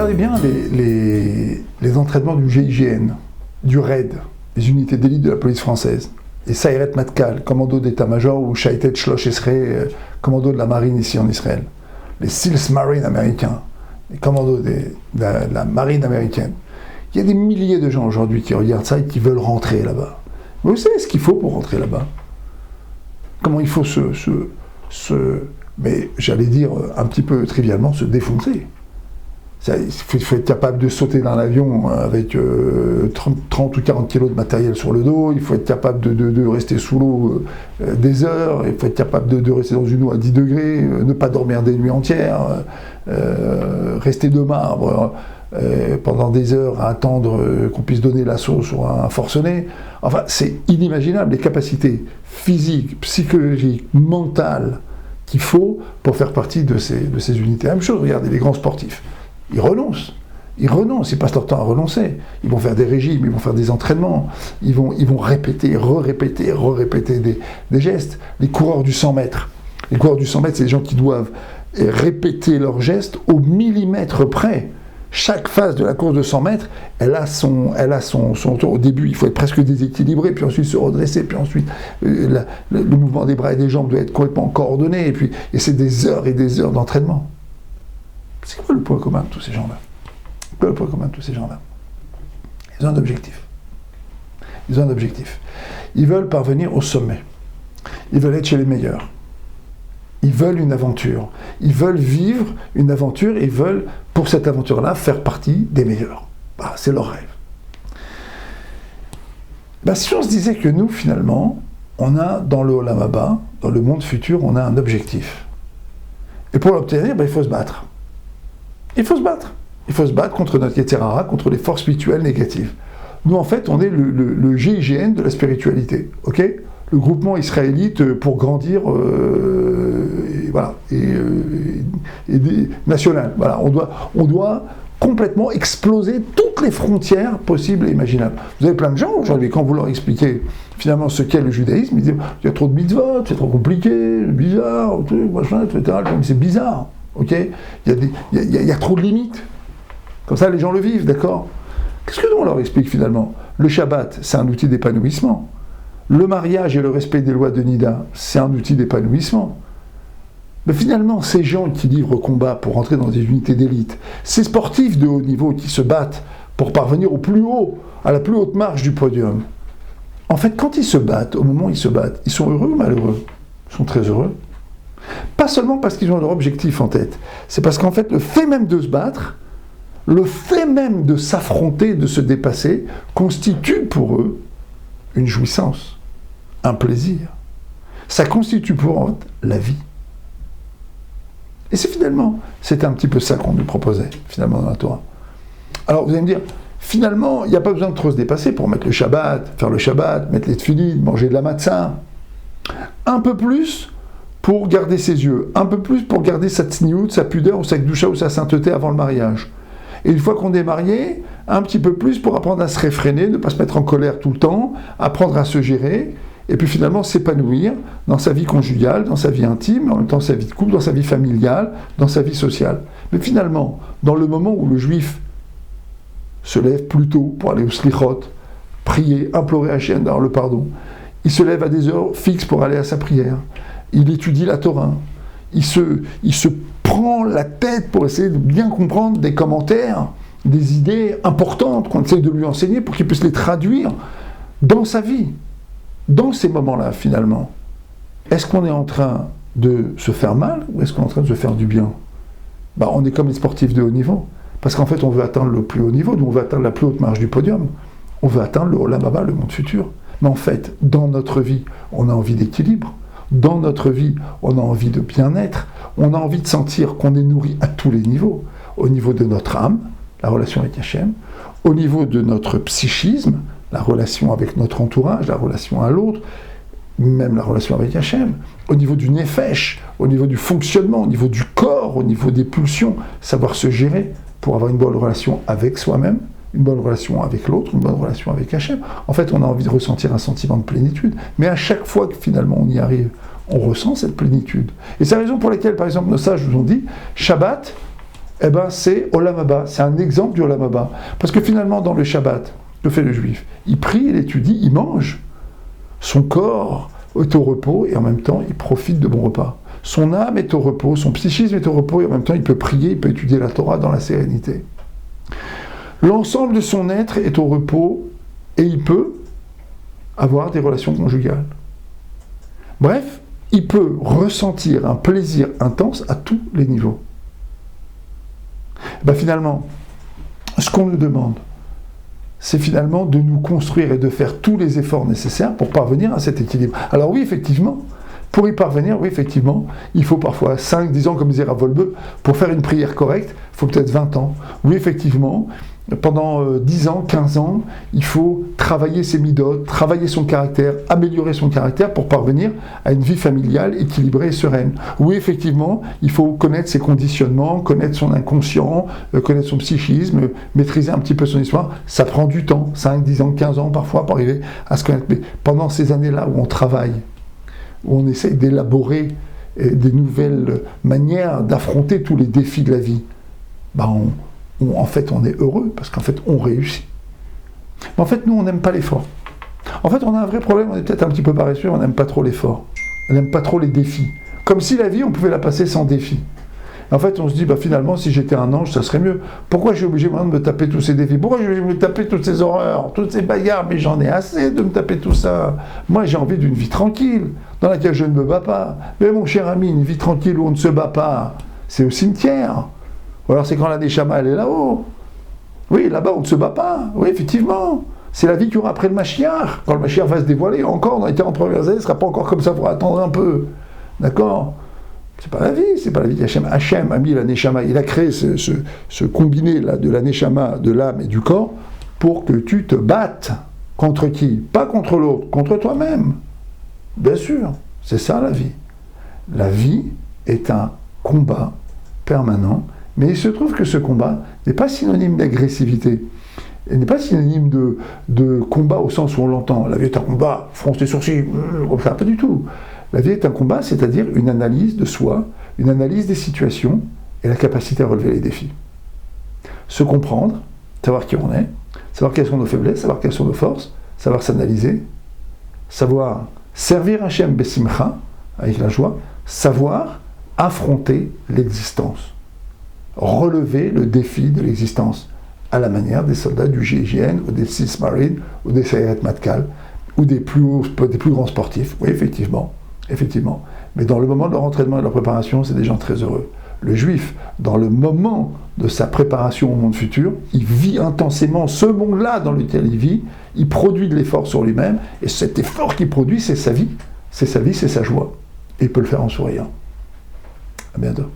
regardez bien les entraînements du GIGN, du RAID, les unités d'élite de la police française, et Sayeret Matkal, commando d'état-major, ou Shaitet Shlosh Esrei, commando de la marine ici en Israël, les SEALs Marines américains, les commandos de la marine américaine. Il y a des milliers de gens aujourd'hui qui regardent ça et qui veulent rentrer là-bas. Mais vous savez ce qu'il faut pour rentrer là-bas? Comment il faut mais j'allais dire un petit peu trivialement, se défoncer. Il faut être capable de sauter dans l'avion avec 30 ou 40 kilos de matériel sur le dos, il faut être capable de rester sous l'eau des heures, il faut être capable de rester dans une eau à 10 degrés, ne pas dormir des nuits entières, rester de marbre pendant des heures à attendre qu'on puisse donner l'assaut sur un forcené. Enfin, c'est inimaginable les capacités physiques, psychologiques, mentales qu'il faut pour faire partie de ces unités. La même chose, regardez les grands sportifs. Ils renoncent, ils passent leur temps à renoncer. Ils vont faire des régimes, ils vont faire des entraînements, ils vont répéter, répéter des gestes. Les coureurs du 100 mètres. Les coureurs du 100 mètres, c'est des gens qui doivent répéter leurs gestes au millimètre près. Chaque phase de la course de 100 mètres, elle a son tour. Au début, il faut être presque déséquilibré, puis ensuite se redresser, puis ensuite le mouvement des bras et des jambes doit être complètement coordonné, et c'est des heures et des heures d'entraînement. C'est quoi le point commun de tous ces gens-là? Quoi le point commun de tous ces gens-là? Ils ont un objectif. Ils veulent parvenir au sommet. Ils veulent être chez les meilleurs. Ils veulent une aventure. Ils veulent vivre une aventure et ils veulent, pour cette aventure-là, faire partie des meilleurs. Bah, c'est leur rêve. Bah, si on se disait que nous, finalement, on a dans le Olam Haba, dans le monde futur, on a un objectif. Et pour l'obtenir, bah, il faut se battre. Il faut se battre contre notre Yetzer Hara, contre les forces spirituelles négatives. Nous, en fait, on est le GIGN de la spiritualité, ok? Le groupement israélite pour grandir, national. Voilà, on doit complètement exploser toutes les frontières possibles et imaginables. Vous avez plein de gens aujourd'hui, quand vous leur expliquez finalement ce qu'est le judaïsme, ils disent il y a trop de mitzvot, c'est trop compliqué, bizarre, machin, etc. C'est bizarre. Okay, il y a trop de limites. Comme ça, les gens le vivent, d'accord? Qu'est-ce que nous, on leur explique finalement? Le Shabbat, c'est un outil d'épanouissement. Le mariage et le respect des lois de Nida, c'est un outil d'épanouissement. Mais finalement, ces gens qui livrent combat pour entrer dans des unités d'élite, ces sportifs de haut niveau qui se battent pour parvenir au plus haut, à la plus haute marche du podium, en fait, quand ils se battent, au moment où ils se battent, ils sont heureux ou malheureux? Ils sont très heureux. Pas seulement parce qu'ils ont leur objectif en tête, c'est parce qu'en fait, le fait même de se battre, le fait même de s'affronter, de se dépasser, constitue pour eux une jouissance, un plaisir. Ça constitue pour eux la vie. Et c'est un petit peu ça qu'on nous proposait, finalement, dans la Torah. Alors, vous allez me dire, finalement, il n'y a pas besoin de trop se dépasser pour mettre le Shabbat, faire le Shabbat, mettre les tefillin, manger de la matzah. Un peu plus pour garder ses yeux, un peu plus pour garder sa tsniout, sa pudeur, ou sa kdusha, ou sa sainteté avant le mariage. Et une fois qu'on est marié, un petit peu plus pour apprendre à se réfréner, ne pas se mettre en colère tout le temps, apprendre à se gérer, et puis finalement s'épanouir dans sa vie conjugale, dans sa vie intime, en même temps sa vie de couple, dans sa vie familiale, dans sa vie sociale. Mais finalement, dans le moment où le juif se lève plus tôt pour aller au slichot, prier, implorer Hachem d'avoir le pardon, il se lève à des heures fixes pour aller à sa prière, il étudie la Torah, il se prend la tête pour essayer de bien comprendre des commentaires, des idées importantes qu'on essaie de lui enseigner pour qu'il puisse les traduire dans sa vie. Dans ces moments-là, finalement, est-ce qu'on est en train de se faire mal ou est-ce qu'on est en train de se faire du bien? On est comme les sportifs de haut niveau. Parce qu'en fait, on veut atteindre le plus haut niveau, donc on veut atteindre la plus haute marche du podium. On veut atteindre le Olam Haba, le monde futur. Mais en fait, dans notre vie, on a envie d'équilibre. Dans notre vie, on a envie de bien-être. On a envie de sentir qu'on est nourri à tous les niveaux. Au niveau de notre âme, la relation avec Hachem. Au niveau de notre psychisme, la relation avec notre entourage, la relation à l'autre, même la relation avec Hachem, au niveau du nefesh, au niveau du fonctionnement, au niveau du corps, au niveau des pulsions, savoir se gérer pour avoir une bonne relation avec soi-même, une bonne relation avec l'autre, une bonne relation avec Hachem. En fait, on a envie de ressentir un sentiment de plénitude, mais à chaque fois que finalement on y arrive, on ressent cette plénitude. Et c'est la raison pour laquelle, par exemple, nos sages nous ont dit, Shabbat, eh ben, c'est Olam Haba, c'est un exemple du Olam Haba. Parce que finalement, dans le Shabbat, que fait le juif? Il prie, il étudie, il mange. Son corps est au repos et en même temps, il profite de bons repas. Son âme est au repos, son psychisme est au repos et en même temps, il peut prier, il peut étudier la Torah dans la sérénité. L'ensemble de son être est au repos et il peut avoir des relations conjugales. Bref, il peut ressentir un plaisir intense à tous les niveaux. Ben finalement, ce qu'on nous demande, c'est finalement de nous construire et de faire tous les efforts nécessaires pour parvenir à cet équilibre. Alors oui, effectivement, pour y parvenir, oui, effectivement, il faut parfois 5, 10 ans, comme disait Rav Wolbe, pour faire une prière correcte, il faut peut-être 20 ans. Oui, effectivement, pendant 10 ans, 15 ans, il faut travailler ses midotes, travailler son caractère, améliorer son caractère pour parvenir à une vie familiale équilibrée et sereine. Oui, effectivement, il faut connaître ses conditionnements, connaître son inconscient, connaître son psychisme, maîtriser un petit peu son histoire. Ça prend du temps, 5, 10 ans, 15 ans parfois pour arriver à se connaître. Mais pendant ces années-là où on travaille, où on essaye d'élaborer des nouvelles manières d'affronter tous les défis de la vie, en fait, on est heureux, parce qu'en fait, on réussit. Mais en fait, nous, on n'aime pas l'effort. En fait, on a un vrai problème, on est peut-être un petit peu paresseux, on n'aime pas trop l'effort. On n'aime pas trop les défis. Comme si la vie, on pouvait la passer sans défi. En fait, on se dit, finalement, si j'étais un ange, ça serait mieux. Pourquoi je suis obligé maintenant de me taper tous ces défis? Pourquoi je suis obligé de me taper toutes ces horreurs, toutes ces bagarres? Mais j'en ai assez de me taper tout ça. Moi, j'ai envie d'une vie tranquille, dans laquelle je ne me bats pas. Mais mon cher ami, une vie tranquille où on ne se bat pas, c'est au cimetière. Ou alors c'est quand la Neshama, elle est là-haut. Oui, là-bas, on ne se bat pas. Oui, effectivement. C'est la vie qu'il y aura après le Mashiach. Quand le Mashiach va se dévoiler, encore, dans les 40 premières années, ce ne sera pas encore comme ça, il faudra attendre un peu. D'accord? C'est pas la vie, c'est pas la vie d'Hachem. Hachem a mis la Neshama, il a créé ce combiné-là de la Neshama, de l'âme et du corps, pour que tu te battes. Contre qui? Pas contre l'autre, contre toi-même. Bien sûr, c'est ça la vie. La vie est un combat permanent. Mais il se trouve que ce combat n'est pas synonyme d'agressivité. Il n'est pas synonyme de combat au sens où on l'entend. La vie est un combat, fronce les sourcils, pas du tout. La vie est un combat, c'est-à-dire une analyse de soi, une analyse des situations et la capacité à relever les défis. Se comprendre, savoir qui on est, savoir quelles sont nos faiblesses, savoir quelles sont nos forces, savoir s'analyser, savoir servir Hachem Besimcha, avec la joie, savoir affronter l'existence. Relever le défi de l'existence à la manière des soldats du GIGN ou des Six Marines ou des Sayeret Matkal ou des plus grands sportifs. Oui, effectivement. Mais dans le moment de leur entraînement et de leur préparation, c'est des gens très heureux. Le juif, dans le moment de sa préparation au monde futur, il vit intensément ce monde-là dans lequel il vit, il produit de l'effort sur lui-même et cet effort qu'il produit, c'est sa vie, c'est sa joie. Et il peut le faire en souriant. À bientôt.